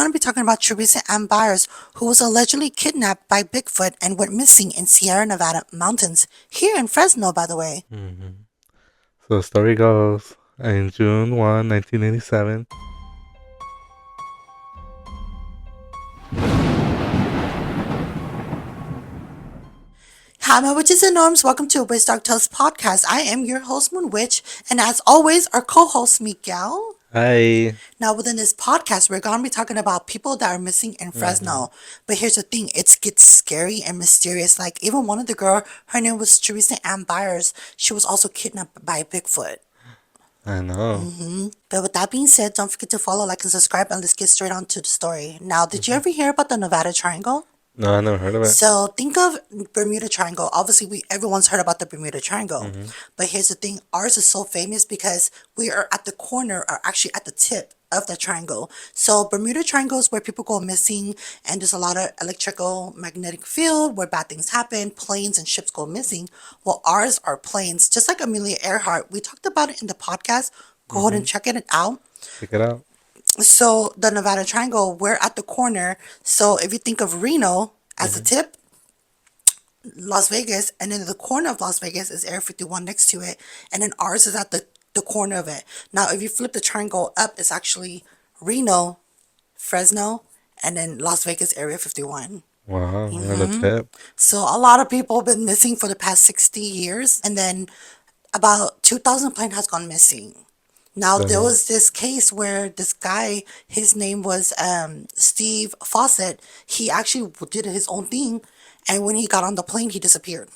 We're going to be talking about Theresa Ann Bier, who was allegedly kidnapped by Bigfoot and went missing in Sierra Nevada mountains, here in Fresno, by the way. hmm So the story goes, in June 1, 1987. Hi, my witches and norms. Welcome to WitchDarkTales podcast. I am your host, Moon Witch, and as always, our co-host, Miguel. Hi. Now, within this podcast, we're going to be talking about people that are missing in hmm Fresno. But here's the thing, it gets scary and mysterious. Like, even one of the girl, her name was Theresa Ann Bier. She was also kidnapped by Bigfoot. I know. But with that being said, don't forget to follow, like, and subscribe, and let's get straight on to the story. Now, did you hmm ever hear about the Nevada Triangle? No, I never heard of it. So think of Bermuda Triangle. Obviously, everyone's heard about the Bermuda Triangle. hmm But here's the thing, ours is so famous because we are at the corner, or actually at the tip of the triangle. So Bermuda Triangle is where people go missing, and there's a lot of electrical magnetic field where bad things happen, planes and ships go missing. Well, ours are planes, just like Amelia Earhart. We talked about it in the podcast. Go ahead hmm and check it out. Check it out. So the Nevada Triangle, we're at the corner. So if you think of Reno as the hmm tip, Las Vegas, and in the corner of Las Vegas is Area 51 next to it, and then ours is at the corner of it. Now, if you flip the triangle up, it's actually Reno, Fresno, and then Las Vegas Area 51. Wow, we're on the tip. So a lot of people have been missing for the past 60 years, and then about 2,000 plane has gone missing. Now, there The, was this case where this guy, his name was Steve Fawcett. He actually did his own thing, and when he got on the plane, he disappeared.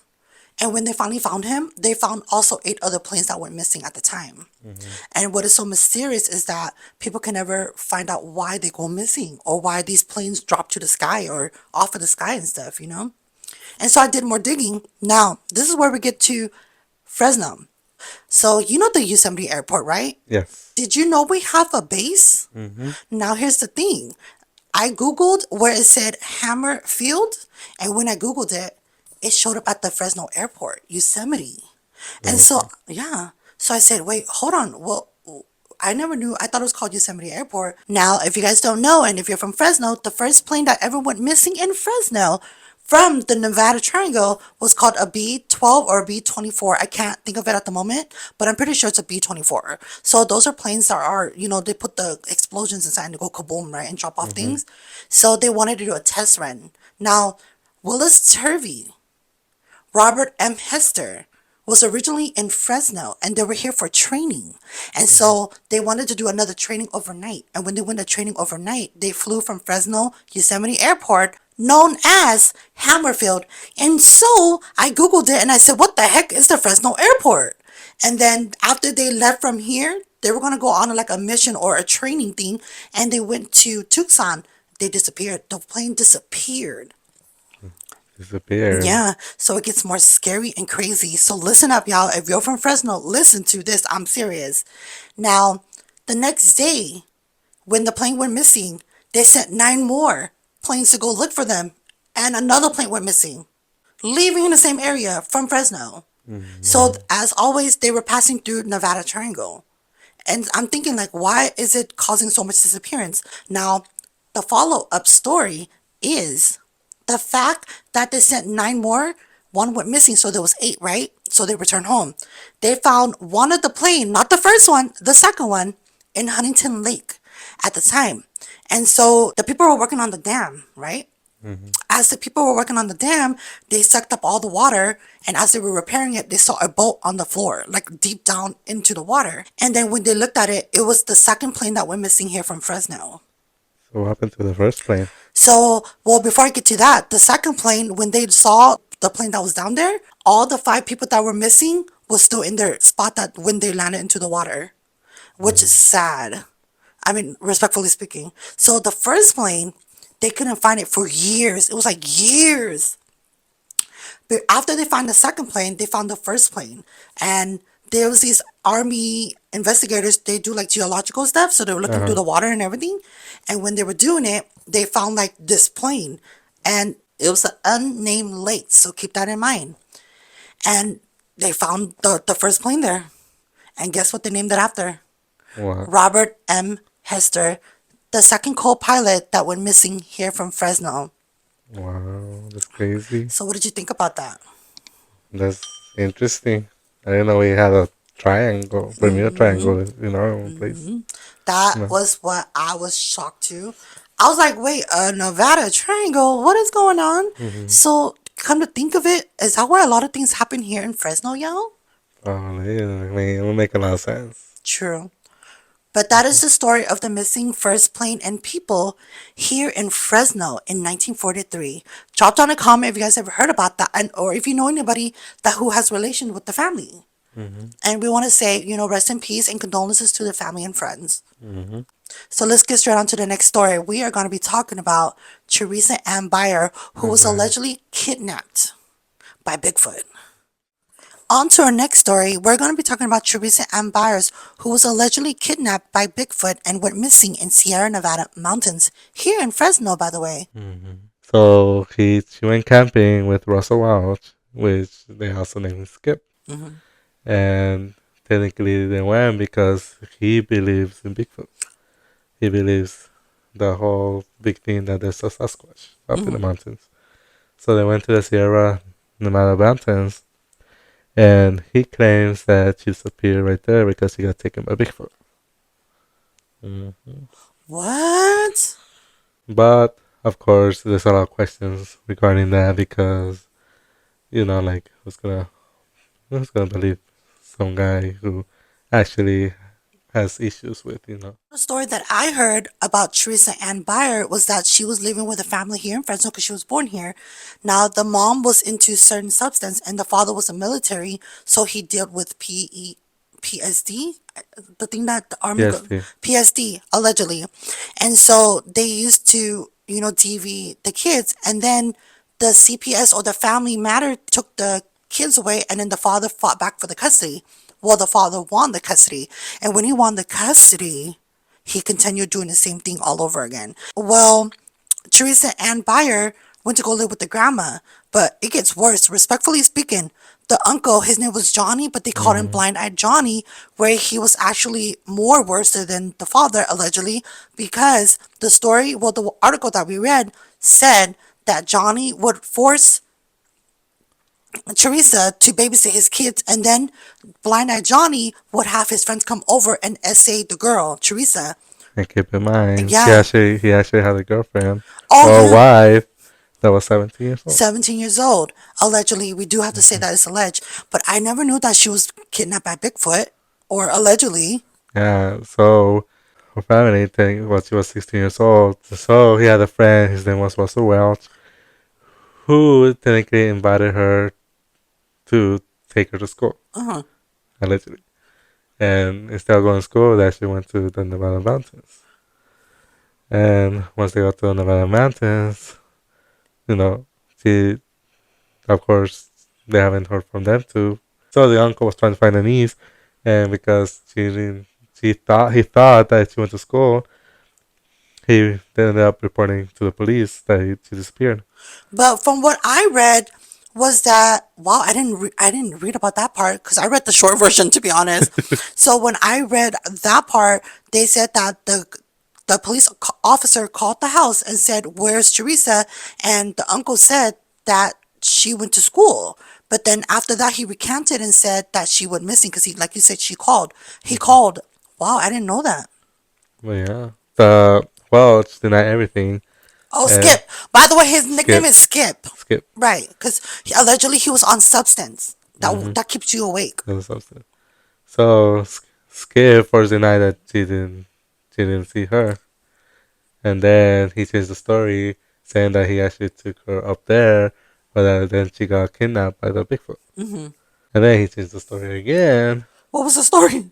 And when they finally found him, they found also 8 other planes that went missing at the time. hmm And what is so mysterious is that people can never find out why they go missing or why these planes drop to the sky or off of the sky and stuff. And so I did more digging. Now, this is where we get to Fresno. So, you know the Yosemite Airport, right? Yes. Did you know we have a base? hmm Now, here's the thing. I Googled where it said Hammer Field, and when I Googled it, it showed up at the Fresno Airport, Yosemite. And so, Okay. yeah. So I said, wait, hold on. Well, I never knew. I thought it was called Yosemite Airport. Now, if you guys don't know, and if you're from Fresno, the first plane that ever went missing in Fresno from the Nevada Triangle was called a B-12 or a B-24. I can't think of it at the moment, but I'm pretty sure it's a B-24. So those are planes that are, they put the explosions inside and they go kaboom, right, and drop off hmm things. So they wanted to do a test run. Now, Willis Turvey, Robert M. Hester was originally in Fresno and they were here for training. And hmm so they wanted to do another training overnight. And when they went to training overnight, they flew from Fresno Yosemite Airport, known as Hammerfield. And so I Googled it and I said, what the heck is the Fresno Airport? And then after they left from here, they were going to go on like a mission or a training thing. And they went to Tucson. They disappeared. The plane disappeared. Disappeared. Yeah, so it gets more scary and crazy. So listen up, y'all. If you're from Fresno, listen to this. I'm serious. Now, the next day, when the plane went missing, they sent 9 more planes to go look for them, and another plane went missing, leaving in the same area from Fresno. So, Wow. as always, they were passing through Nevada Triangle. And I'm thinking, like, why is it causing so much disappearance? Now, the follow up story is the fact that they sent 9 more, one went missing, so there was 8, right? So they returned home. They found one of the plane, not the first one, the second one, in Huntington Lake at the time. And so the people were working on the dam, right? hmm As the people were working on the dam, they sucked up all the water, and as they were repairing it, they saw a boat on the floor, like deep down into the water. And then when they looked at it, it was the second plane that went missing here from Fresno. So what happened to the first plane? So, well, before I get to that, the second plane, when they saw the plane that was down there, all the 5 people that were missing was still in their spot that when they landed into the water, which is hmm sad. I mean, respectfully speaking. So the first plane, they couldn't find it for years. It was like years. But after they found the second plane, they found the first plane. And there was these army investigators, they do like geological stuff, so they were looking through Uh-huh. the water and everything. And when they were doing it, they found like this plane. And it was an unnamed lake, so keep that in mind. And they found the first plane there. And guess what they named it after? What? Robert M. Hester the second co-pilot that went missing here from Fresno. Wow, that's crazy. So what did you think about that? That's interesting. I didn't know we had a triangle, Bermuda Triangle in our own place. That No. was what I was shocked to. I was like, wait, a Nevada Triangle? What is going on? Mm-hmm. So come to think of it, is that where a lot of things happen here in Fresno, y'all? Probably. I mean, it would make a lot of sense. True. But that is the story of the missing first plane and people here in Fresno in 1943. Drop down a comment if you guys ever heard about that, and or if you know anybody that who has relation with the family. Mm-hmm. And we want to say, rest in peace and condolences to the family and friends. Mm-hmm. So let's get straight on to the next story. We are going to be talking about Theresa Ann Bier, who All was right. allegedly kidnapped by Bigfoot. On to our next story, we're going to be talking about Theresa Ann Byers, who was allegedly kidnapped by Bigfoot and went missing in Sierra Nevada mountains, here in Fresno, by the way. Mm-hmm. So she went camping with Russell Welch, which they also named Skip. Hmm. And technically they went because he believes in Bigfoot. He believes the whole big thing that there's a Sasquatch up in the Hmm. mountains. So they went to the Sierra Nevada mountains, and he claims that she disappeared right there because she got taken by Bigfoot. Hmm. What? But of course, there's a lot of questions regarding that because like who's gonna believe some guy who actually has issues with. The story that I heard about Theresa Ann Bier was that she was living with a family here in Fresno because she was born here. Now, the mom was into certain substance and the father was a military, so he dealt with PSD, the thing that the army PSD. PSD allegedly, and so they used to DV the kids, and then the CPS or the family matter took the kids away, and then the father fought back for the custody. Well, the father won the custody, and when he won the custody, he continued doing the same thing all over again. Well, Theresa Ann Bier went to go live with the grandma, but it gets worse. Respectfully speaking, the uncle, his name was Johnny, but they called him Hmm. Blind Eyed Johnny, where he was actually more worse than the father, allegedly, because the story, well, the article that we read said that Johnny would force Teresa to babysit his kids, and then Blind Eyed Johnny would have his friends come over and essay the girl, Teresa. And keep in mind, he Yeah. actually he actually had a girlfriend Oh, or a yeah. wife that was 17 years old. 17 years old. Allegedly, we do have to say Hmm. that it's alleged, but I never knew that she was kidnapped by Bigfoot, or allegedly. Yeah. So her family think well, she was 16 years old. So he had a friend. His name was Russell Welch, who technically invited her to take her to school, Uh-huh. allegedly. And instead of going to school, they actually went to the Nevada mountains. And once they got to the Nevada mountains, you know, she, of course, they haven't heard from them too. So the uncle was trying to find a niece, and because he thought that she went to school, he ended up reporting to the police that she disappeared. But from what I read was that, wow, I didn't read about that part because I read the short version, to be honest. So when I read that part, they said that the police officer called the house and said, "Where's Teresa?" And the uncle said that she went to school. But then after that, he recanted and said that she went missing because he, like you said, she called. He Mhm. called. Wow, I didn't know that. But yeah, the Welch denied everything, Oh, and Skip. By the way, his nickname Skip, is Skip. Skip. Right, because allegedly he was on substance Mm-hmm. that keeps you awake. That was something. So Skip first denied that she didn't see her, and then he changed the story saying that he actually took her up there, but then she got kidnapped by the Bigfoot. Hmm. And then he changed the story again. What was the story?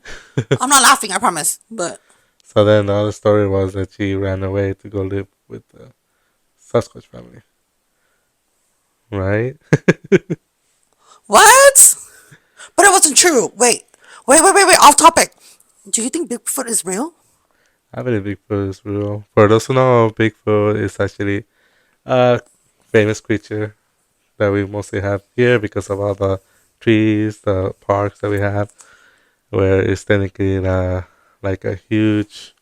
I'm not laughing, I promise. But So then the other story was that she ran away to go live with the Sasquatch family, right? what? But it wasn't true. Wait. Off topic. Do you think Bigfoot is real? I believe Bigfoot is real. For those who know, Bigfoot is actually a famous creature that we mostly have here because of all the trees, the parks that we have, where it's technically like a huge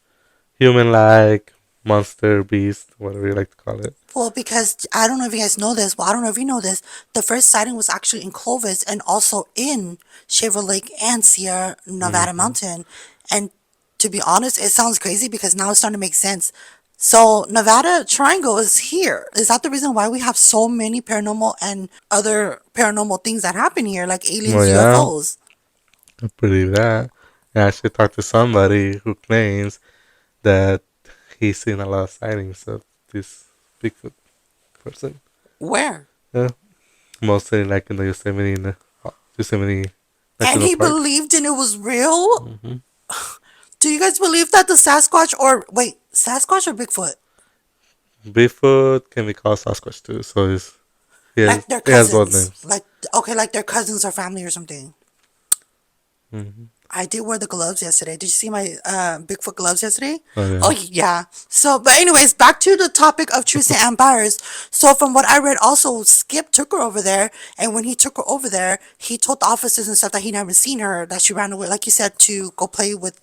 human-like. monster, beast, whatever you like to call it. Well, because I don't know if you guys know this. Well, I don't know if you know this. The first sighting was actually in Clovis and also in Shaver Lake and Sierra Nevada Mm-hmm. Mountain. And to be honest, it sounds crazy because now it's starting to make sense. So Nevada Triangle is here. Is that the reason why we have so many paranormal and other paranormal things that happen here, like Well, aliens, yeah, UFOs? I believe that. I actually talked to somebody who claims that he's seen a lot of sightings of this Bigfoot person. Where? Yeah, mostly like in the Yosemite And National he Park. believed in it was real? Hmm. Do you guys believe that the Sasquatch or wait, Sasquatch or Bigfoot? Bigfoot can be called Sasquatch too, so Like they're he has both cousins. names. Like okay, like they're cousins or family or something. Hmm. I did wear the gloves yesterday. Did you see my Bigfoot gloves yesterday? Oh Oh yeah, yeah. So, but anyways, back to the topic of Theresa Ann Bier. So, from what I read, also Skip took her over there, and when he took her over there, he told the officers and stuff that he never seen her, that she ran away, like you said, to go play with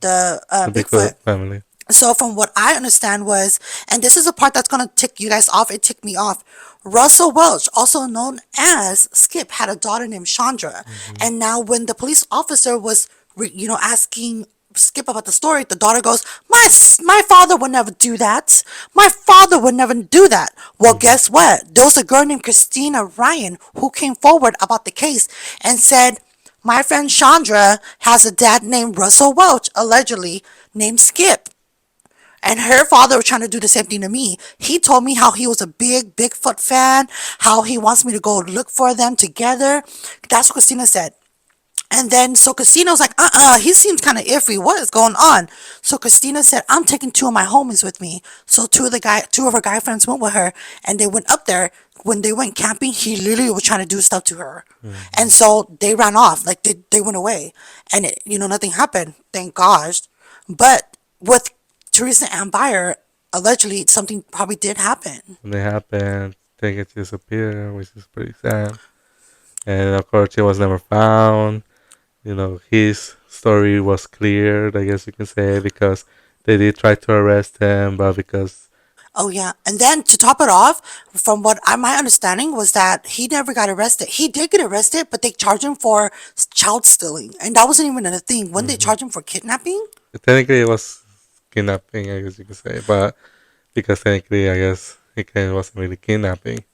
the the Bigfoot. Bigfoot family. So from what I understand was, and this is a part that's gonna tick you guys off, it ticked me off. Russell Welch, also known as Skip, had a daughter named Chandra, Hmm. and now when the police officer was, asking Skip about the story, the daughter goes, "My father would never do that. My father would never do that." Well, Hmm. guess what? There was a girl named Christina Ryan who came forward about the case and said, "My friend Chandra has a dad named Russell Welch, allegedly named Skip." And her father was trying to do the same thing to me. He told me how he was a big Bigfoot fan, how he wants me to go look for them together. That's what Christina said. And then, so Christina was like, he seems kind of iffy. What is going on? So Christina said, I'm taking two of my homies with me. So two of her guy friends went with her, and they went up there. When they went camping, he literally was trying to do stuff to her. And Hmm. so they ran off, like they went away. And nothing happened, thank gosh. But with Theresa Ann Bier, allegedly something probably did happen. When they happened, they get to disappear, which is pretty sad. And of course, he was never found. His story was cleared, I guess you can say, because they did try to arrest him, but because Oh yeah, and then to top it off, from what my understanding was that he never got arrested. He did get arrested, but they charged him for child stealing, and that wasn't even a thing. When they mhm, charged him for kidnapping? technically it was kidnapping, I guess you could say, but because technically, I guess it wasn't really kidnapping.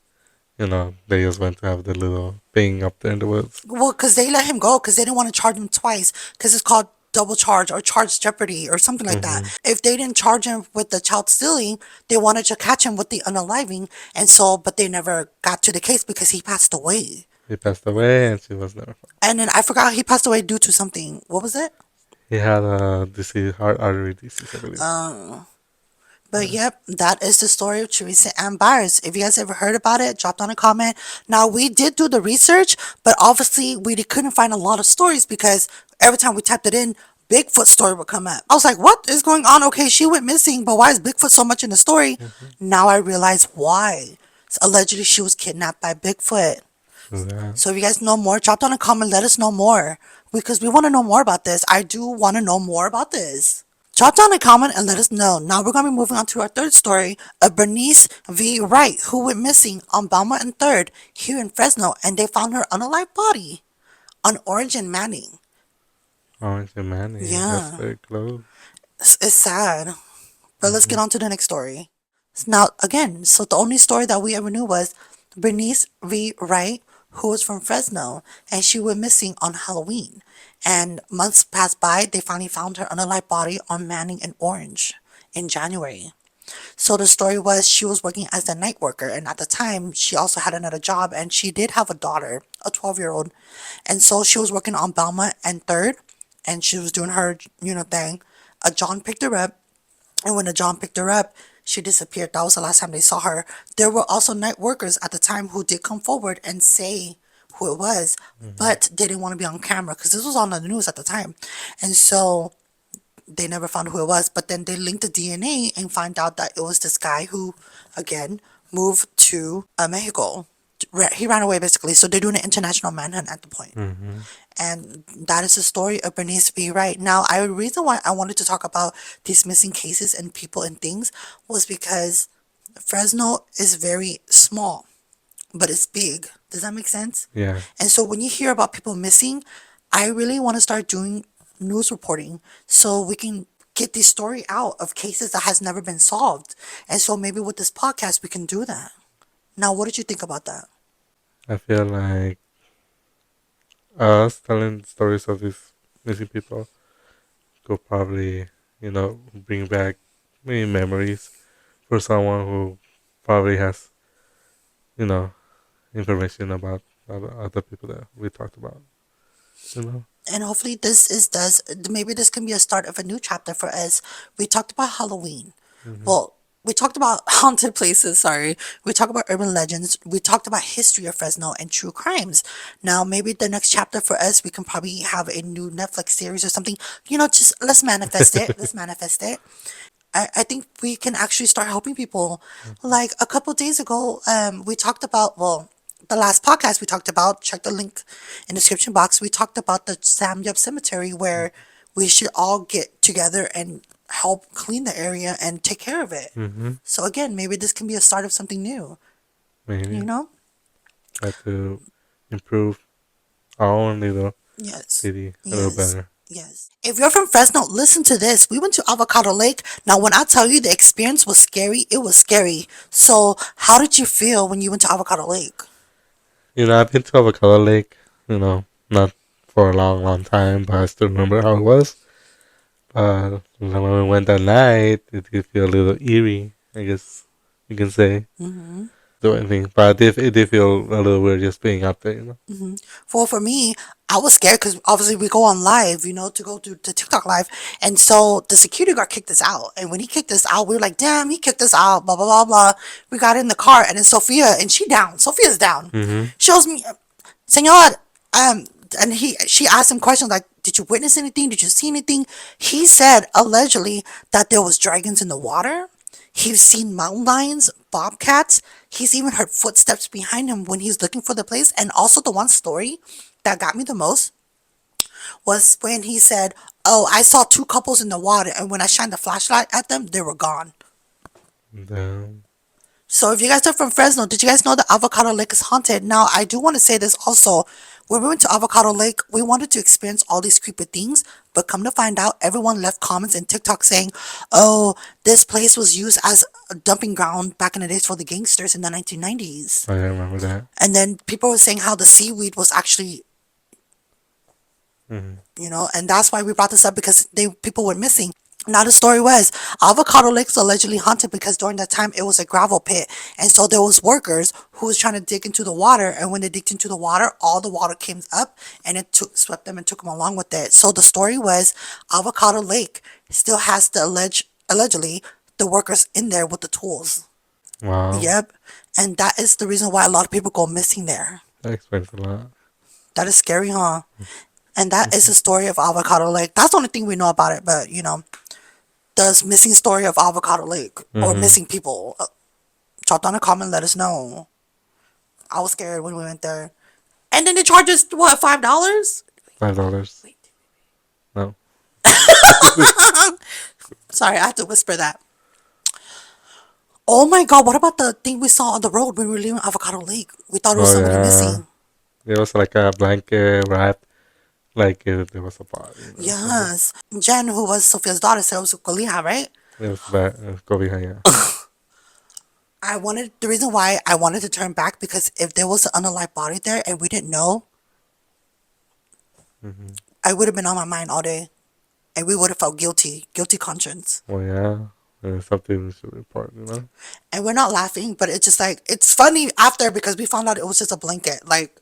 They just went to have the little thing up there in the woods. Well, because they let him go because they didn't want to charge him twice because it's called double charge or charge jeopardy or something like that. Hmm. If they didn't charge him with the child stealing, they wanted to catch him with the unaliving, and so but they never got to the case because he passed away. He passed away, and she was never found. And then I forgot he passed away due to something. What was it? He had a disease, heart artery disease, I believe. But Yeah. yep, that is the story of Theresa Ann Bier. If you guys ever heard about it, drop down a comment. Now we did do the research, but obviously we couldn't find a lot of stories because every time we typed it in, Bigfoot story would come up. I was like, what is going on? Okay, she went missing, but why is Bigfoot so much in the story? Hmm. Now I realize why. Allegedly, she was kidnapped by Bigfoot. Yeah. So if you guys know more, drop down a comment. Let us know more because we want to know more about this. I do want to know more about this. Drop down a comment and let us know. Now we're going to be moving on to our third story of Bernice V. Wright, who went missing on Belmont and 3rd here in Fresno, and they found her unalive body on Orange and Manning. Orange and Manny, that's Yeah, very close. it's sad. But let's Hmm. get on to the next story. Now, again, so the only story that we ever knew was Bernice V. Wright, who was from Fresno, and she went missing on Halloween. And months passed by, they finally found her unalive body on Manning and Orange in January. So the story was she was working as a night worker, and at the time she also had another job, and she did have a daughter, a 12-year-old, and so she was working on Belmont and 3rd, and she was doing her thing. A John picked her up, and when the John picked her up, she disappeared. That was the last time they saw her. There were also night workers at the time who did come forward and say who it was, Hmm. but they didn't want to be on camera because this was on the news at the time. And so they never found who it was, but then they linked the DNA and find out that it was this guy who, again, moved to Mexico. He ran away basically. So they're doing an international manhunt at the point. Mm-hmm. And that is the story of Bernice V. Wright. Now, the reason why I wanted to talk about these missing cases and people and things was because Fresno is very small, but it's big. Does that make sense? Yeah. And so when you hear about people missing, I really want to start doing news reporting so we can get this story out of cases that has never been solved. And so maybe with this podcast we can do that. Now, what did you think about that? I feel like us telling stories of these missing people could probably, bring back many memories for someone who probably has, you know, information about other people that we talked about. You know. And hopefully maybe this can be a start of a new chapter for us. We talked about Halloween. Mm-hmm. Well, we talked about haunted places, sorry. We talked about urban legends. We talked about history of Fresno and true crimes. Now, maybe the next chapter for us, we can probably have a new Netflix series or something. Just let's manifest it. Let's manifest it. I think we can actually start helping people. Like a couple days ago, we talked about, well, the last podcast we talked about, check the link in the description box. We talked about the Sam Yup Cemetery where we should all get together and help clean the area and take care of it. Mm-hmm. So again, maybe this can be a start of something new. Maybe You know? try to improve our own little Yes. city a little Yes. better. Yes. If you're from Fresno, listen to this. We went to Avocado Lake. Now, when I tell you the experience was scary, it was scary. So, how did you feel when you went to Avocado Lake? I've been to Avocado Lake. Not for a long, long time, but I still remember how it was. But when we went that night, it did feel a little eerie, I guess you can say. Mm-hmm. Do anything, but it did feel a little weird just being out there. Mm-hmm. Well, for me, I was scared because obviously we go on live, to go to the TikTok live. And so the security guard kicked us out. And when he kicked us out, we were like, damn, he kicked us out, blah, blah, blah, blah. We got in the car and then Sophia's down. Mm-hmm. Shows me, Senor, and she asked him questions like, did you witness anything? Did you see anything? He said allegedly that there was dragons in the water. He's seen mountain lions, bobcats. He's even heard footsteps behind him when he's looking for the place. And also the one story that got me the most was when he said, oh, I saw two couples in the water, and when I shined the flashlight at them, they were gone. Damn. So if you guys are from Fresno, did you guys know that Avocado Lake is haunted? Now, I do want to say this also. When we went to Avocado Lake, we wanted to experience all these creepy things, but come to find out, everyone left comments in TikTok saying, oh, this place was used as a dumping ground back in the days for the gangsters in the 1990s. I remember that. And then people were saying how the seaweed was actually, Mm-hmm. and that's why we brought this up because people were missing. Now the story was Avocado Lake is allegedly haunted because during that time it was a gravel pit, and so there was workers who was trying to dig into the water, and when they digged into the water, all the water came up and it swept them and took them along with it. So the story was Avocado Lake still has allegedly the workers in there with the tools. Wow. Yep, and that is the reason why a lot of people go missing there. That explains a lot. That is scary, huh? And that is the story of Avocado Lake. That's the only thing we know about it, but the missing story of Avocado Lake or missing people. Drop down a comment, let us know. I was scared when we went there. And then they charge us, what, $5? $5. No. Sorry, I had to whisper that. Oh my God, what about the thing we saw on the road when we were leaving Avocado Lake? We thought it was somebody missing. It was like a blanket wrap, like there was a body. Yes. Jen, who was Sophia's daughter, said it was Colija, right? It was go behind, yeah. The reason why I wanted to turn back because if there was an unalive body there and we didn't know, I would have been on my mind all day. And we would have felt guilty conscience. Well, yeah. It's something we should report, And we're not laughing, but it's just like, it's funny after because we found out it was just a blanket. Like,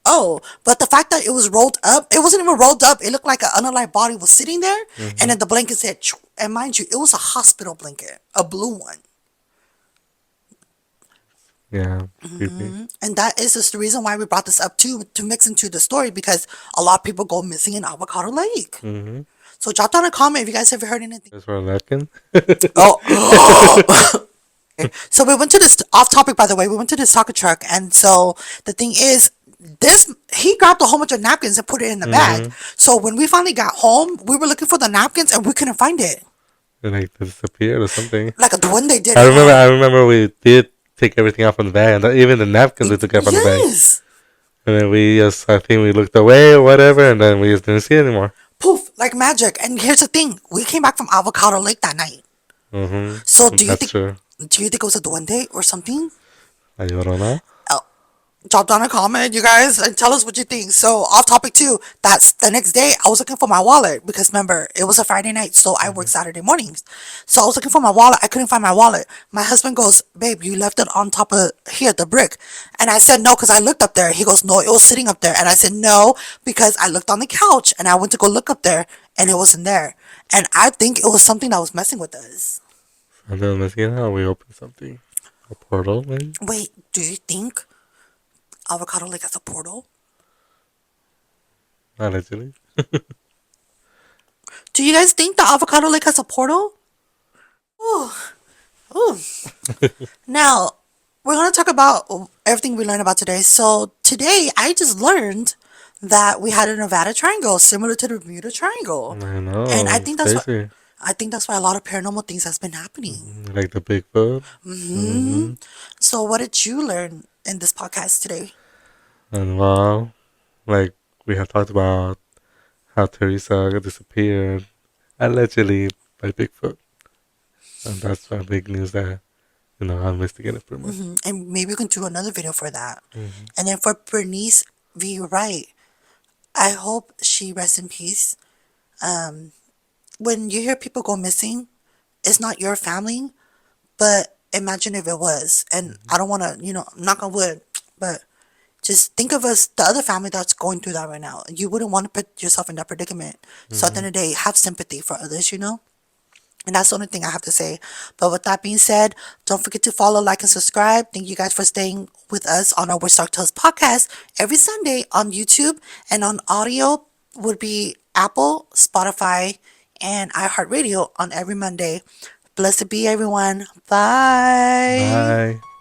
oh, but the fact that it was rolled up, it wasn't even rolled up. It looked like an unalive body was sitting there. And then the blanket said, "Choo." And mind you, it was a hospital blanket, a blue one. Yeah, creepy. And that is just the reason why we brought this up too, to mix into the story because a lot of people go missing in Avocado Lake. Mm-hmm. So drop down a comment if you guys ever heard anything. That's for Larkin. Oh, So we went to this off topic, by the way. We went to this soccer truck, and so the thing is, this he grabbed a whole bunch of napkins and put it in the bag. Mm-hmm. So when we finally got home, we were looking for the napkins and we couldn't find it. And like disappeared or something. Like a duende did I it, remember. huh? I remember we did take everything out from the bag, and even the napkins we took out from the bag. Yes. And then we just, I think we looked away or whatever, and then we just didn't see it anymore. Poof, like magic. And here's the thing: we came back from Avocado Lake that night. So Mm-hmm. That's true. do you think it was a duende or something? I don't know. Oh, drop down a comment, you guys, and tell us what you think. So off topic too. That's the next day. I was looking for my wallet because remember it was a Friday night, so I work Saturday mornings. So I was looking for my wallet. I couldn't find my wallet. My husband goes, "Babe, you left it on top of here, the brick." And I said no because I looked up there. He goes, "No, it was sitting up there." And I said no because I looked on the couch and I went to go look up there and it wasn't there. And I think it was something that was messing with us. And then let's get out. We opened something. A portal, maybe? Wait, do you think Avocado Lake has a portal? Allegedly. Do you guys think the Avocado Lake has a portal? Ooh, ooh. Now, we're going to talk about everything we learned about today. So, today I just learned that we had a Nevada Triangle similar to the Bermuda Triangle. I And know. I It's think that's what crazy. I think that's why a lot of paranormal things has been happening. Like the Bigfoot. Hmm. So, what did you learn in this podcast today? And well, like we have talked about how Teresa disappeared, allegedly by Bigfoot. And that's a big news that, I investigated pretty much. And maybe we can do another video for that. Mm-hmm. And then for Bernice V. Wright, I hope she rests in peace. When you hear people go missing, it's not your family, but imagine if it was. And I don't want to, knock on wood, but just think of us, the other family that's going through that right now. You wouldn't want to put yourself in that predicament. So at the Mm-hmm. end of the day, have sympathy for others. And that's the only thing I have to say. But with that being said, don't forget to follow, like, and subscribe. Thank you guys for staying with us on our Witch Dark Tales podcast every Sunday on YouTube, and on audio would be Apple, Spotify, and iHeartRadio on every Monday. Blessed be everyone. Bye. Bye.